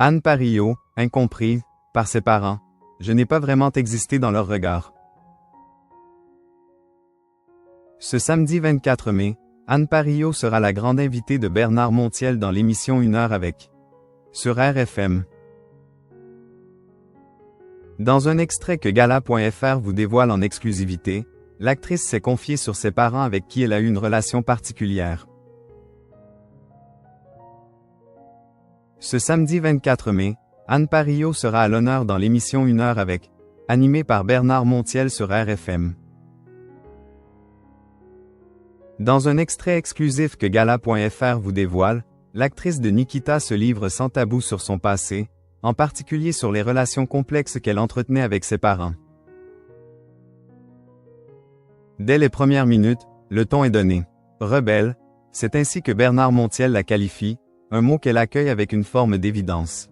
Anne Parillot, incomprise, par ses parents, je n'ai pas vraiment existé dans leur regard. Ce samedi 24 mai, Anne Parillot sera la grande invitée de Bernard Montiel dans l'émission 1 heure avec, sur RFM. Dans un extrait que Gala.fr vous dévoile en exclusivité, l'actrice s'est confiée sur ses parents avec qui elle a eu une relation particulière. Ce samedi 24 mai, Anne Parillot sera à l'honneur dans l'émission 1 heure avec, animée par Bernard Montiel sur RFM. Dans un extrait exclusif que Gala.fr vous dévoile, l'actrice de Nikita se livre sans tabou sur son passé, en particulier sur les relations complexes qu'elle entretenait avec ses parents. Dès les premières minutes, le ton est donné. Rebelle, c'est ainsi que Bernard Montiel la qualifie, un mot qu'elle accueille avec une forme d'évidence.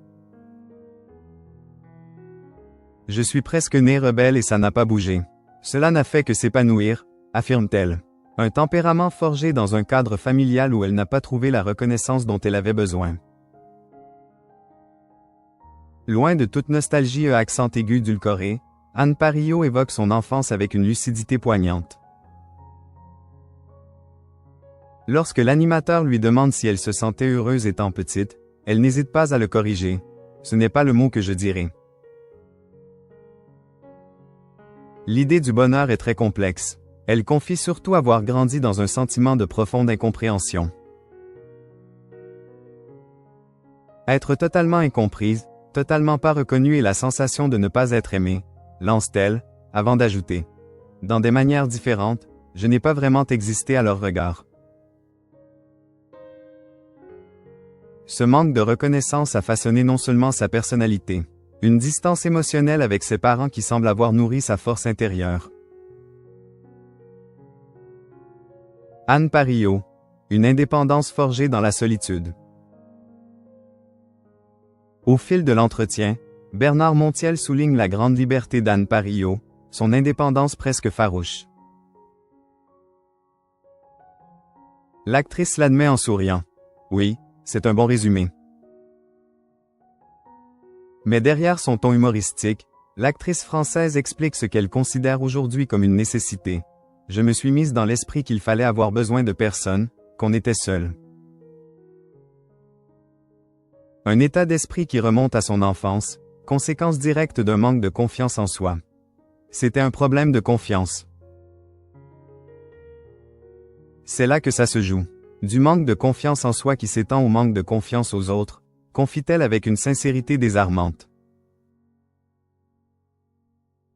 Je suis presque née rebelle et ça n'a pas bougé. Cela n'a fait que s'épanouir, affirme-t-elle. Un tempérament forgé dans un cadre familial où elle n'a pas trouvé la reconnaissance dont elle avait besoin. Loin de toute nostalgie à accent aigu dulcoré, Anne Parillot évoque son enfance avec une lucidité poignante. Lorsque l'animateur lui demande si elle se sentait heureuse étant petite, elle n'hésite pas à le corriger. Ce n'est pas le mot que je dirais. L'idée du bonheur est très complexe. Elle confie surtout avoir grandi dans un sentiment de profonde incompréhension. Être totalement incomprise, totalement pas reconnue et la sensation de ne pas être aimée, lance-t-elle, avant d'ajouter. Dans des manières différentes, je n'ai pas vraiment existé à leur regard. Ce manque de reconnaissance a façonné non seulement sa personnalité, une distance émotionnelle avec ses parents qui semble avoir nourri sa force intérieure. Anne Parillot, une indépendance forgée dans la solitude. Au fil de l'entretien, Bernard Montiel souligne la grande liberté d'Anne Parillot, son indépendance presque farouche. L'actrice l'admet en souriant. Oui, c'est un bon résumé. Mais derrière son ton humoristique, l'actrice française explique ce qu'elle considère aujourd'hui comme une nécessité. Je me suis mise dans l'esprit qu'il fallait avoir besoin de personne, qu'on était seul. Un état d'esprit qui remonte à son enfance, conséquence directe d'un manque de confiance en soi. C'était un problème de confiance. C'est là que ça se joue. Du manque de confiance en soi qui s'étend au manque de confiance aux autres, confie-t-elle avec une sincérité désarmante.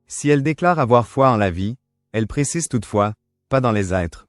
Si elle déclare avoir foi en la vie, elle précise toutefois, pas dans les êtres.